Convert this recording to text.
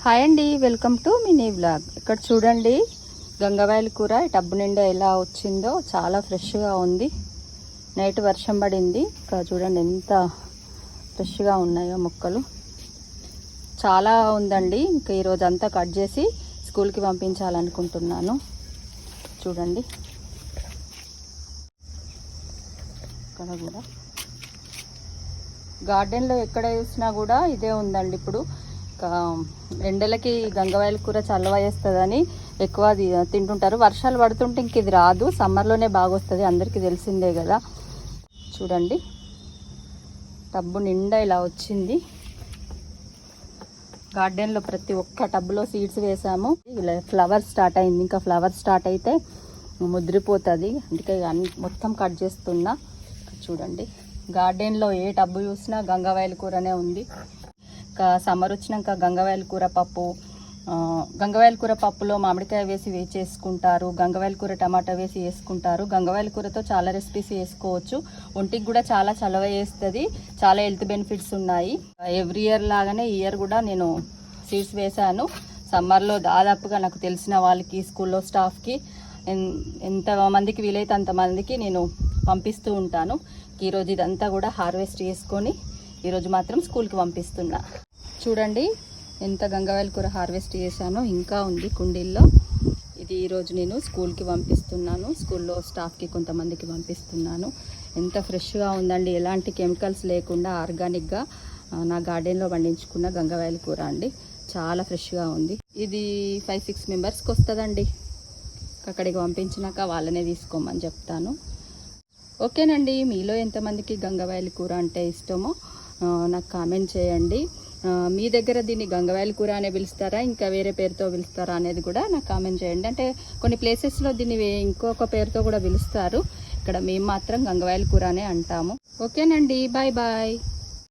Hi అండి, welcome to mini vlog. ఇక్కడ చూడండి గంగవాయల కూర టబ్బు నిండా ఎలా వచ్చిందో, చాలా ఫ్రెష్గా ఉంది. నైట్ వర్షం పడింది. ఇక్కడ చూడండి ఎంత ఫ్రెష్గా ఉన్నాయో మొక్కలు. చాలా ఉందండి. ఇంకా ఈరోజు అంతా కట్ చేసి స్కూల్కి పంపించాలనుకుంటున్నాను. చూడండి ఇక్కడ కూడా గార్డెన్లో ఎక్కడ చూసినా కూడా ఇదే ఉందండి. ఇప్పుడు ఎండలకి గంగవాయల కూర చల్లవ వేస్తుందని ఎక్కువ తింటుంటారు. వర్షాలు పడుతుంటే ఇంక ఇది రాదు, సమ్మర్లోనే బాగా వస్తుంది, అందరికీ తెలిసిందే కదా. చూడండి టబ్బు నిండా ఇలా వచ్చింది. గార్డెన్లో ప్రతి ఒక్క టబ్బులో సీడ్స్ వేసాము. ఇలా ఫ్లవర్ స్టార్ట్ అయింది. ఇంకా ఫ్లవర్ స్టార్ట్ అయితే ముదిరిపోతుంది, అందుకే మొత్తం కట్ చేస్తున్నా. చూడండి గార్డెన్లో ఏ టబ్బు చూసినా గంగవాయల కూరనే ఉంది. సమ్మర్ వచ్చినాక గంగవాయల కూర పప్పులో మామిడికాయ వేసి చేసుకుంటారు. గంగవాయల కూర టమాటా వేసి వేసుకుంటారు. గంగవాయల కూరతో చాలా రెసిపీస్ వేసుకోవచ్చు. ఒంటికి కూడా చాలా చలవ వేస్తుంది. చాలా హెల్త్ బెనిఫిట్స్ ఉన్నాయి. ఎవ్రీ ఇయర్ లాగానే ఈ ఇయర్ కూడా నేను సీడ్స్ వేశాను. సమ్మర్లో దాదాపుగా నాకు తెలిసిన వాళ్ళకి, స్కూల్లో స్టాఫ్కి, ఎంతమందికి వీలైతే అంతమందికి నేను పంపిస్తూ ఉంటాను. ఈరోజు ఇదంతా కూడా హార్వెస్ట్ చేసుకొని ఈరోజు మాత్రం స్కూల్కి పంపిస్తున్నా. చూడండి ఎంత గంగవాయల కూర హార్వెస్ట్ చేశానో, ఇంకా ఉంది కుండీల్లో. ఇది ఈరోజు నేను స్కూల్కి పంపిస్తున్నాను. స్కూల్లో స్టాఫ్కి కొంతమందికి పంపిస్తున్నాను. ఎంత ఫ్రెష్గా ఉందండి, ఎలాంటి కెమికల్స్ లేకుండా ఆర్గానిక్గా నా గార్డెన్లో పండించుకున్న గంగవాయల కూర అండి. చాలా ఫ్రెష్గా ఉంది. ఇది 5-6 మెంబర్స్కి వస్తుందండి. అక్కడికి పంపించినాక వాళ్ళనే తీసుకోమని చెప్తాను. ఓకేనండి, మీలో ఎంతమందికి గంగవాయల కూర అంటే ఇష్టమో నాకు కామెంట్ చేయండి. మీ దగ్గర దీన్ని గంగవాయల కూర అనే పిలుస్తారా, ఇంకా వేరే పేరుతో పిలుస్తారా అనేది కూడా నాకు కామెంట్ చేయండి. అంటే కొన్ని ప్లేసెస్లో దీన్ని ఇంకొక పేరుతో కూడా పిలుస్తారు. ఇక్కడ మేము మాత్రం గంగవాయల కూర అనే అంటాము. ఓకేనండి, బాయ్ బాయ్.